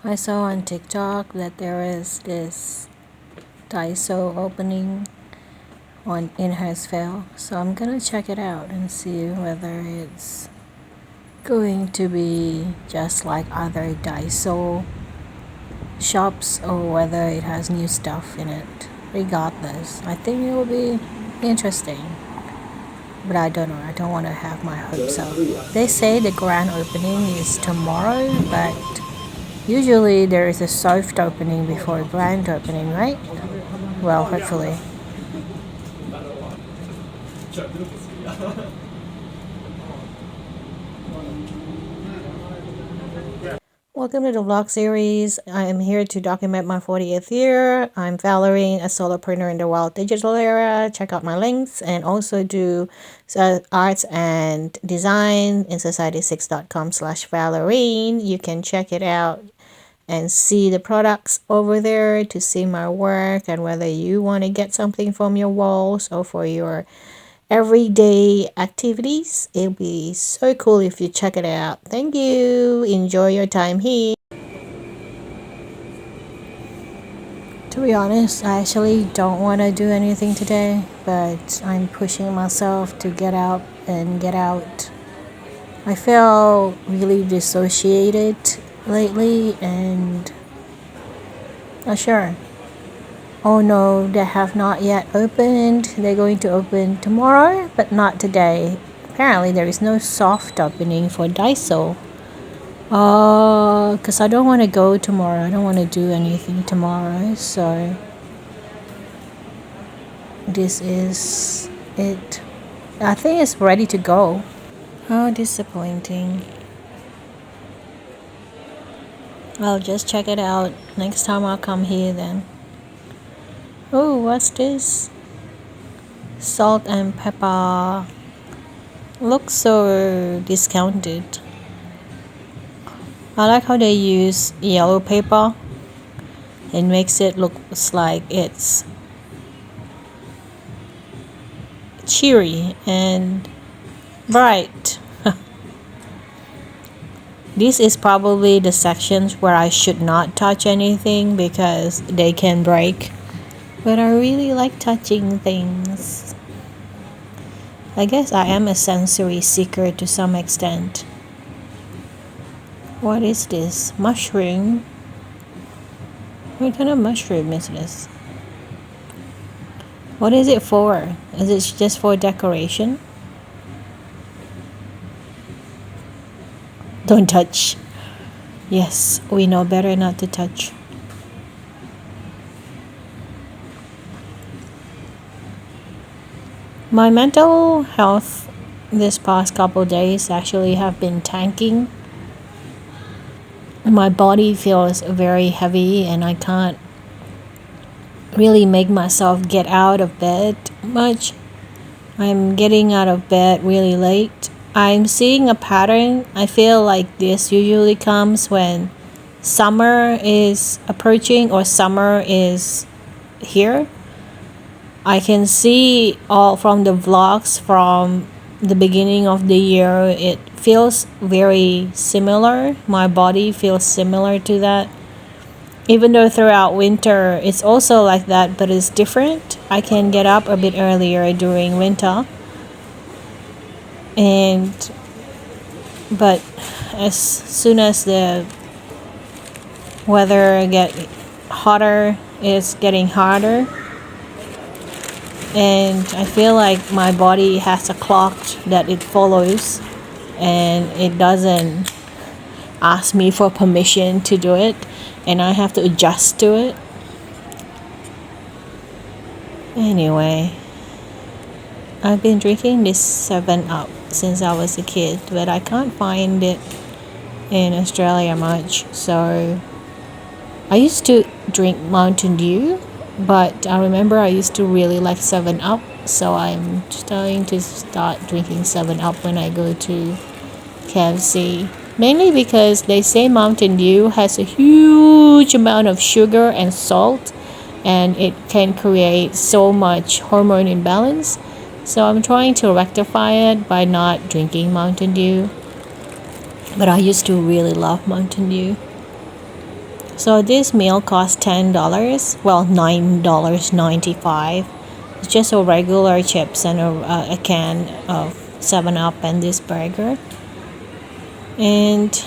I saw on TikTok that there is this Daiso opening in Westfield, so I'm gonna check it out and see whether it's going to be just like other Daiso shops or whether it has new stuff in it. Regardless, I think it will be interesting, but I don't know. I don't want to have my hopes up. They say the grand opening is tomorrow, but usually there is a soft opening before grand opening, right? Well, hopefully. Welcome to the vlog series. I am here to document my 40th year. I'm Valerie, a solopreneur in the wild digital era. Check out my links and also do arts and design in society6.com/Valerie. You can check it out and see the products over there to see my work and whether you want to get something from your walls or for your everyday activities. It'll be so cool if you check it out. Thank you. Enjoy your time here. To be honest, I actually don't want to do anything today, but I'm pushing myself to get out and get out. I feel really dissociated lately and not sure. Oh no, they have not yet opened. They're going to open tomorrow, but not today. Apparently, there is no soft opening for Daiso. Because I don't want to go tomorrow. I don't want to do anything tomorrow. So, this is it. I think it's ready to go. How disappointing. I'll just check it out next time I'll come here then. Oh, what's this? Salt and pepper. Looks so discounted. I like how they use yellow paper. It makes it look like it's cheery and bright. This is probably the sections where I should not touch anything because they can break. But I really like touching things. I guess I am a sensory seeker to some extent. What is this? Mushroom? What kind of mushroom is this? What is it for? Is it just for decoration? Don't touch. Yes, we know better not to touch. My mental health this past couple days actually have been tanking. My body feels very heavy and I can't really make myself get out of bed much. I'm getting out of bed really late. I'm seeing a pattern. I feel like this usually comes when summer is approaching or summer is here. I can see all from the vlogs from the beginning of the year. It feels very similar. My body feels similar to that. Even though throughout winter it's also like that, but it's different. I can get up a bit earlier during winter. But as soon as the weather get hotter, it's getting harder. And I feel like my body has a clock that it follows and it doesn't ask me for permission to do it and I have to adjust to it. Anyway, I've been drinking this 7-Up since I was a kid, but I can't find it in Australia much. So I used to drink Mountain Dew, but I remember I used to really like 7-Up, so I'm starting to start drinking 7-Up when I go to KFC. Mainly because they say Mountain Dew has a huge amount of sugar and salt, and it can create so much hormone imbalance. So I'm trying to rectify it by not drinking Mountain Dew. But I used to really love Mountain Dew. So this meal cost $10. Well, $9.95. It's just a regular chips and a can of 7 Up and this burger. And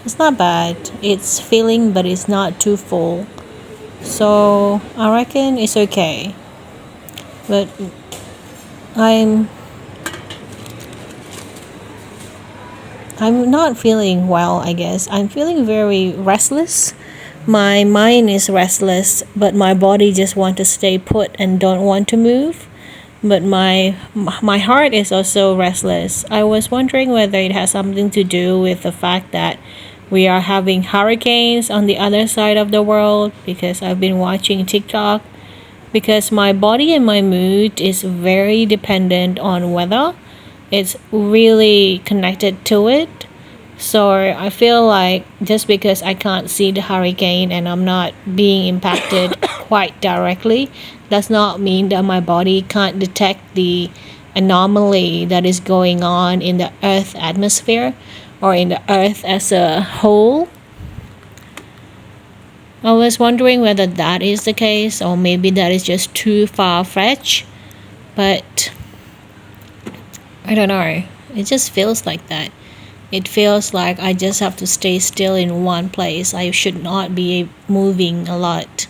it's not bad. It's filling, but it's not too full. So I reckon it's okay. But I'm I'm not feeling well, I guess. I'm feeling very restless. My mind is restless, but my body just want to stay put and don't want to move. But my heart is also restless. I was wondering whether it has something to do with the fact that we are having hurricanes on the other side of the world, because I've been watching TikTok, because my body and my mood is very dependent on weather. It's really connected to it. So I feel like just because I can't see the hurricane and I'm not being impacted quite directly, does not mean that my body can't detect the anomaly that is going on in the earth atmosphere or in the earth as a whole. I was wondering whether that is the case, or maybe that is just too far-fetched, but I don't know. It just feels like that. It feels like I just have to stay still in one place. I should not be moving a lot.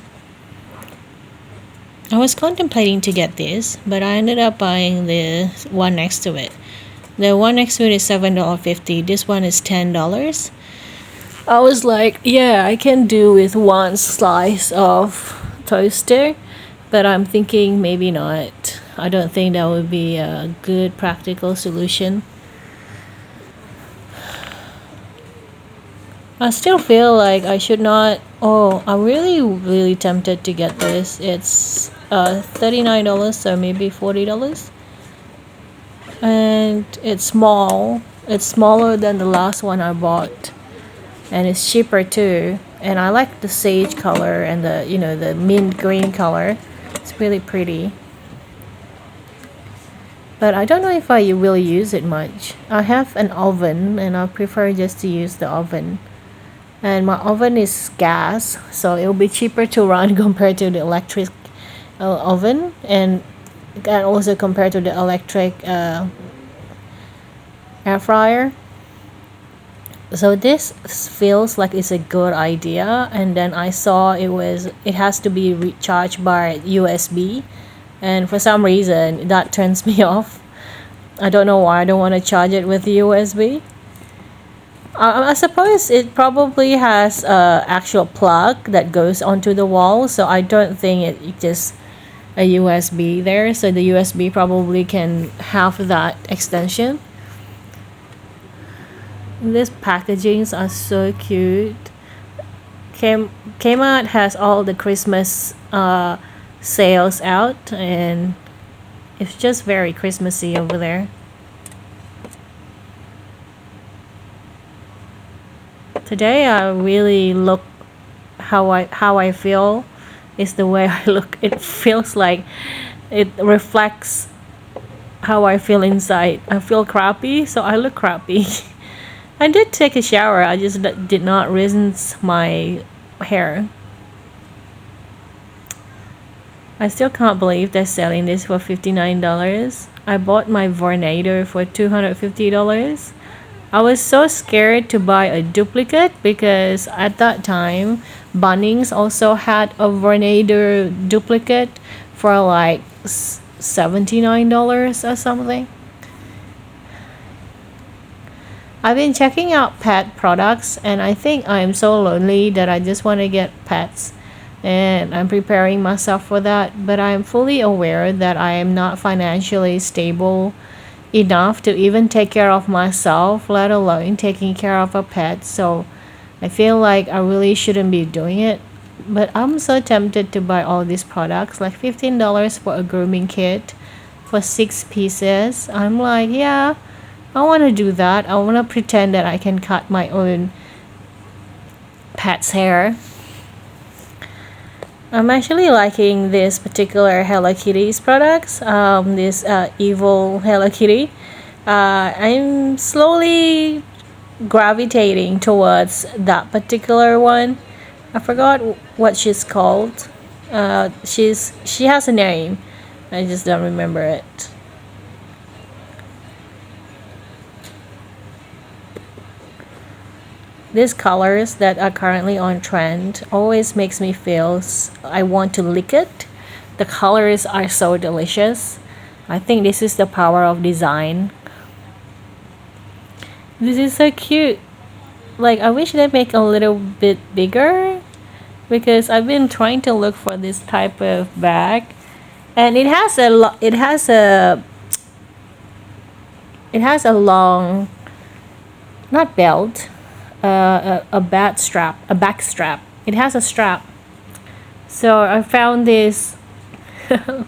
I was contemplating to get this, but I ended up buying the one next to it. The one next to it is $7.50. This one is $10. I was like, yeah, I can do with one slice of toaster, but I'm thinking maybe not. I don't think that would be a good practical solution. I still feel like I should not. Oh, I'm really tempted to get this. It's $39 or maybe $40, and it's small. It's smaller than the last one I bought, and it's cheaper too. And I like the sage color and the mint green color. It's really pretty. But I don't know if I will use it much. I have an oven and I prefer just to use the oven. And my oven is gas, so it will be cheaper to run compared to the electric oven, and also compared to the electric air fryer. So this feels like it's a good idea, and then I saw it has to be recharged by USB, and for some reason that turns me off. I don't know why I don't want to charge it with USB. I suppose it probably has a actual plug that goes onto the wall, so I don't think it just a USB there. So the USB probably can have that extension. These packagings are so cute. Kmart has all the Christmas sales out, and it's just very Christmassy over there. Today I really look how I feel is the way I look. It feels like it reflects how I feel inside. I feel crappy, so I look crappy. I did take a shower. I just did not rinse my hair. I still can't believe they're selling this for $59. I bought my Vornado for $250. I was so scared to buy a duplicate because at that time Bunnings also had a Vornado duplicate for like $79 or something. I've been checking out pet products, and I think I'm so lonely that I just want to get pets, and I'm preparing myself for that, but I'm fully aware that I am not financially stable enough to even take care of myself, let alone taking care of a pet. So I feel like I really shouldn't be doing it, but I'm so tempted to buy all these products, like $15 for a grooming kit for 6 pieces. I'm like, yeah, I want to do that. I want to pretend that I can cut my own pet's hair. I'm actually liking this particular Hello Kitty's products, this evil Hello Kitty. I'm slowly gravitating towards that particular one, I forgot what she's called. She has a name. I just don't remember it. These colors that are currently on trend always makes me feel I want to lick it. The colors are so delicious. I think this is the power of design. This is so cute. Like, I wish they make a little bit bigger because I've been trying to look for this type of bag, and it has a long, not belt, a back strap. It has a strap. So I found this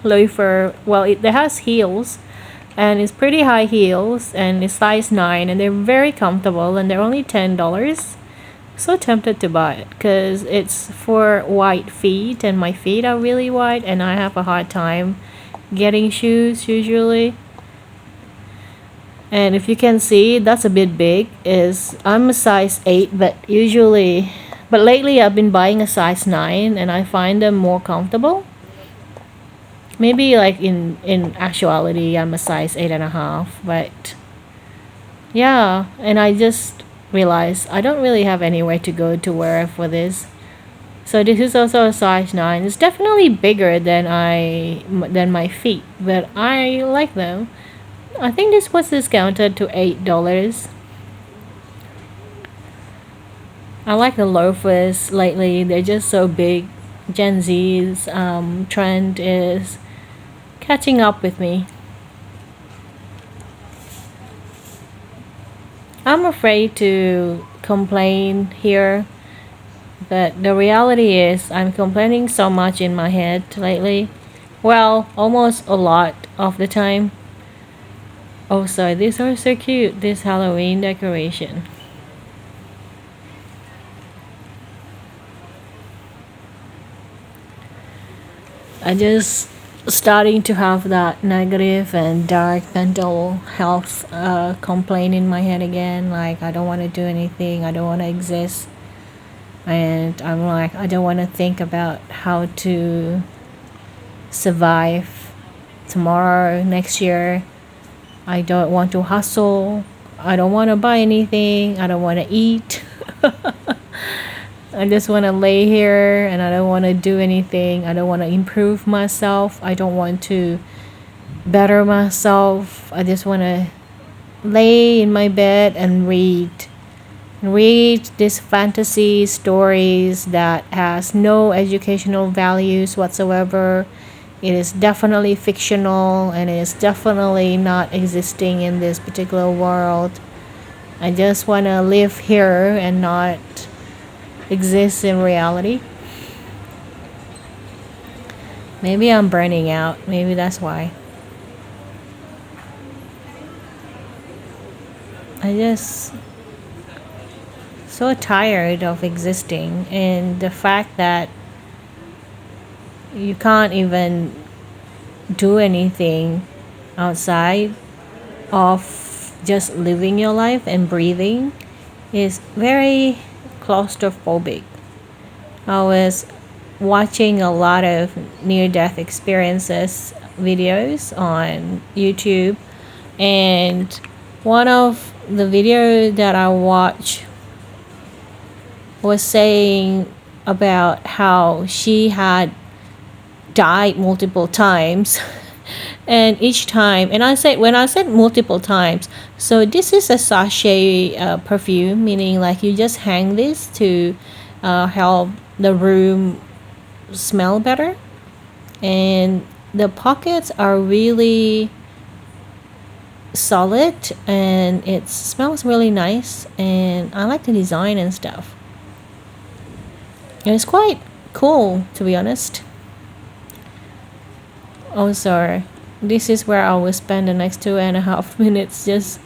loafer. Well, it has heels, and it's pretty high heels, and it's size 9, and they're very comfortable, and they're only $10. So tempted to buy it because it's for white feet, and my feet are really white, and I have a hard time getting shoes usually. And if you can see, that's a bit big. Is I'm a size 8, but lately I've been buying a size 9, and I find them more comfortable. Maybe like in actuality I'm a size 8.5, but yeah. And I just realized I don't really have anywhere to go to wear for this. So this is also a size 9. It's definitely bigger than my feet, but I like them. I think this was discounted to $8. I like the loafers lately. They're just so big. Gen Z's trend is catching up with me. I'm afraid to complain here, but the reality is I'm complaining so much in my head lately. Well, almost a lot of the time. Oh, sorry, these are so cute, this Halloween decoration. I just starting to have that negative and dark mental health complaint in my head again. Like, I don't want to do anything, I don't want to exist. And I'm like, I don't want to think about how to survive tomorrow, next year. I don't want to hustle. I don't want to buy anything. I don't want to eat. I just want to lay here, and I don't want to do anything. I don't want to improve myself. I don't want to better myself. I just want to lay in my bed and read these fantasy stories that has no educational values whatsoever. It is definitely fictional, and it is definitely not existing in this particular world. I just want to live here and not exist in reality. Maybe I'm burning out. Maybe that's why. I just so tired of existing, and the fact that you can't even do anything outside of just living your life and breathing is very claustrophobic. I was watching a lot of near-death experiences videos on YouTube, and one of the video that I watched was saying about how she had died multiple times. And each time, and when I said multiple times, so this is a sachet perfume, meaning like you just hang this to help the room smell better, and the pockets are really solid, and it smells really nice, and I like the design and stuff, and it's quite cool, to be honest. Also, this is where I will spend the next 2.5 minutes just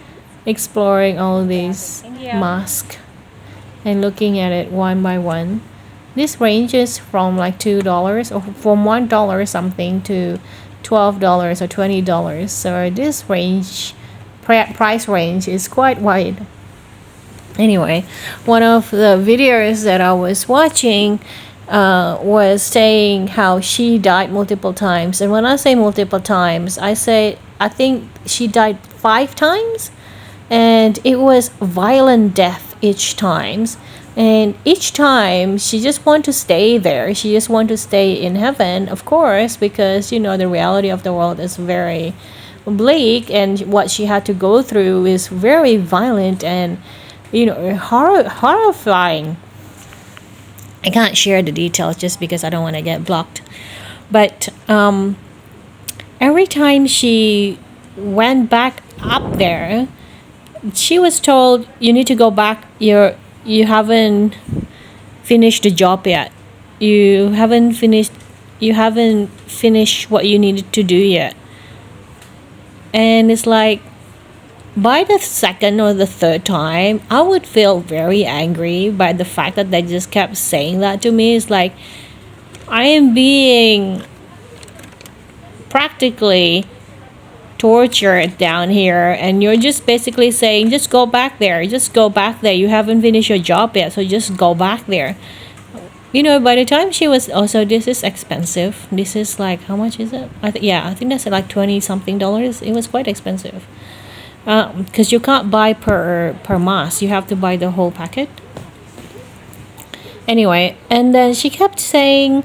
exploring all these masks and looking at it one by one. This ranges from like $2 or from $1 something to $12 or $20. So this price range is quite wide. Anyway, one of the videos that I was watching was saying how she died multiple times. And when I say multiple times, I think she died 5 times, and it was violent death each times. And each time she just want to stay there. She just want to stay in heaven, of course, because the reality of the world is very bleak, and what she had to go through is very violent and horrifying. I can't share the details just because I don't want to get blocked. But every time she went back up there, she was told, you need to go back. You haven't finished the job yet. You haven't finished what you needed to do yet. And it's like, by the second or the third time, I would feel very angry by the fact that they just kept saying that to me. It's like, I am being practically tortured down here, and you're just basically saying, just go back there. You haven't finished your job yet, so just go back there. By the time she was also, this is expensive. This is like, how much is it? I think that's like $20 something. It was quite expensive. Because you can't buy per mask, you have to buy the whole packet. Anyway, and then she kept saying,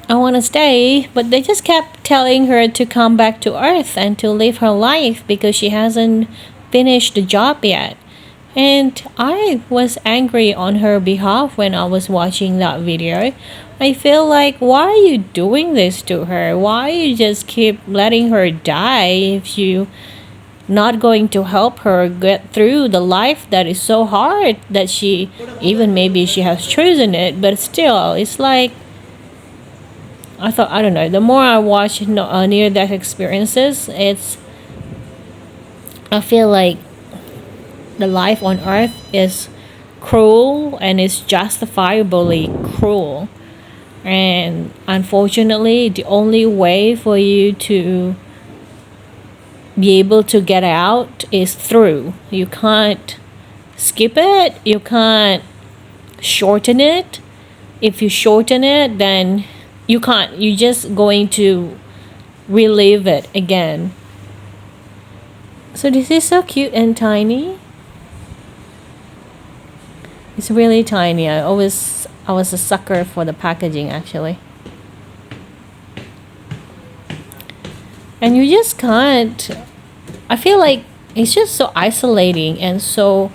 I want to stay, but they just kept telling her to come back to Earth and to live her life because she hasn't finished the job yet. And I was angry on her behalf when I was watching that video. I feel like, why are you doing this to her? Why you just keep letting her die if you not going to help her get through the life that is so hard that maybe she has chosen it, but still, it's like, I don't know, the more I watch near-death experiences, I feel like the life on Earth is cruel, and is justifiably cruel. And unfortunately, the only way for you to be able to get out is through. You can't skip it. You can't shorten it. If you shorten it, then you can't. You're just going to relive it again. So this is so cute and tiny. It's really tiny. I was a sucker for the packaging, actually. And you just can't. I feel like it's just so isolating and so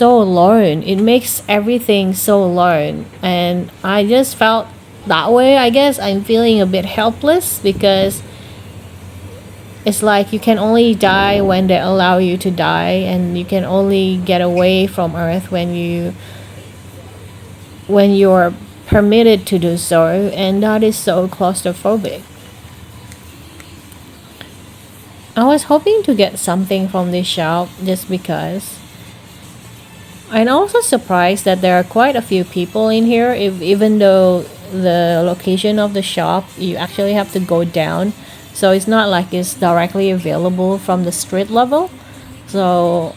alone. It makes everything so alone. And I just felt that way. I guess I'm feeling a bit helpless because it's like you can only die when they allow you to die, and you can only get away from Earth when you're permitted to do so, and that is so claustrophobic. I was hoping to get something from this shop just because. I'm also surprised that there are quite a few people in here, even though the location of the shop, you actually have to go down. So it's not like it's directly available from the street level. So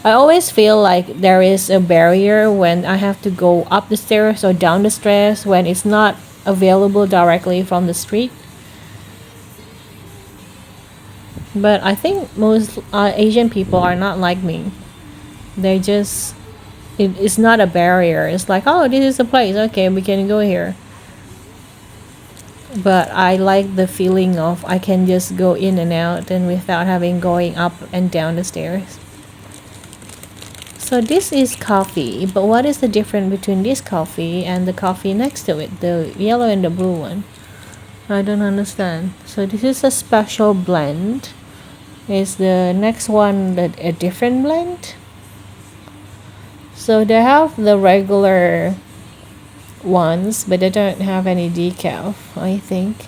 I always feel like there is a barrier when I have to go up the stairs or down the stairs when it's not available directly from the street. But I think most Asian people are not like me. They just, it's not a barrier. It's like, oh, this is a place. Okay, we can go here. But I like the feeling of I can just go in and out and without having going up and down the stairs. So this is coffee. But what is the difference between this coffee and the coffee next to it? The yellow and the blue one. I don't understand. So this is a special blend. Is the next one a different blend? So they have the regular ones, but they don't have any decaf, I think.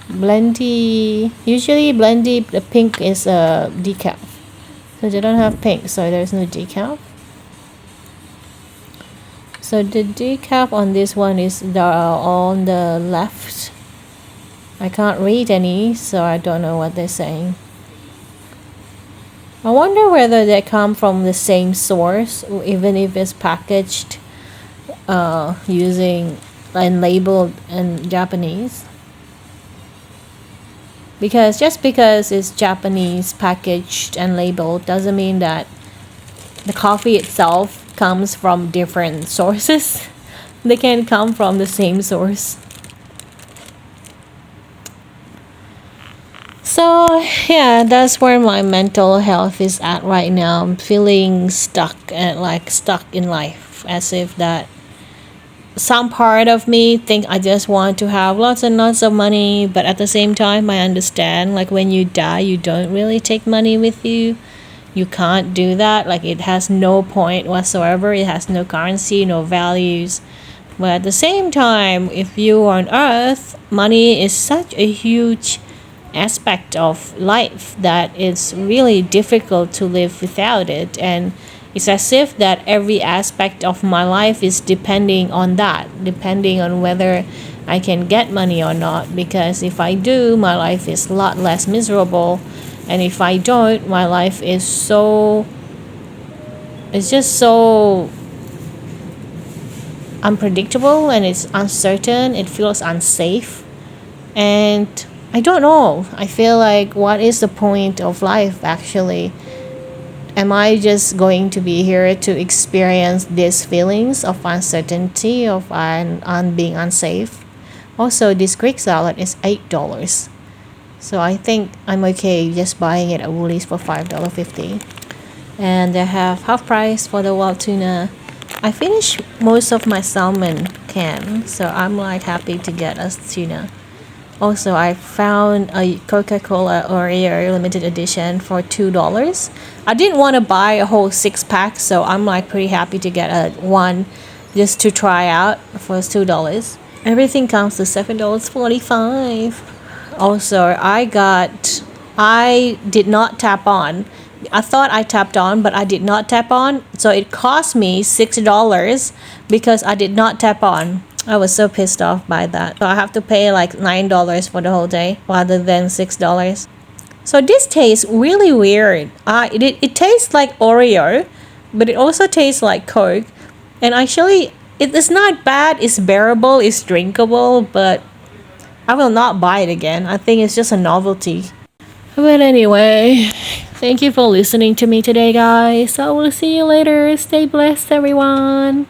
Blendy, usually Blendy, the pink is a decaf. So they don't have pink, so there's no decaf. So the decaf on this one is on the left. I can't read any, so I don't know what they're saying. I wonder whether they come from the same source, even if it's packaged using and labeled in Japanese. Because just because it's Japanese packaged and labeled doesn't mean that the coffee itself comes from different sources. They can come from the same source. So yeah, that's where my mental health is at right now. I'm feeling stuck and like stuck in life, as if that some part of me think I just want to have lots and lots of money, but at the same time I understand like when you die you don't really take money with you. You can't do that. Like it has no point whatsoever. It has no currency, no values. But at the same time, if you are on earth, money is such a huge aspect of life that it's really difficult to live without it. And it's as if that every aspect of my life is depending on that, depending on whether I can get money or not. Because if I do, my life is a lot less miserable. And if I don't, my life is it's just so unpredictable and it's uncertain. It feels unsafe. And I don't know. I feel like what is the point of life actually? Am I just going to be here to experience these feelings of uncertainty, of being unsafe? Also, this Greek salad is $8. So I think I'm okay just buying it at Woolies for $5.50. And they have half price for the wild tuna. I finished most of my salmon can, so I'm like happy to get us tuna. Also, I found a Coca-Cola Oreo limited edition for $2. I didn't want to buy a whole 6-pack, so I'm like pretty happy to get a one just to try out for $2. Everything comes to $7.45. Also, I did not tap on. I thought I tapped on, but I did not tap on. So it cost me $6 because I did not tap on. I was so pissed off by that. So I have to pay like $9 for the whole day rather than $6. So this tastes really weird. It tastes like Oreo, but it also tastes like Coke. And actually, it is not bad. It's bearable. It's drinkable, but I will not buy it again. I think it's just a novelty. But anyway, thank you for listening to me today, guys. I will see you later. Stay blessed, everyone.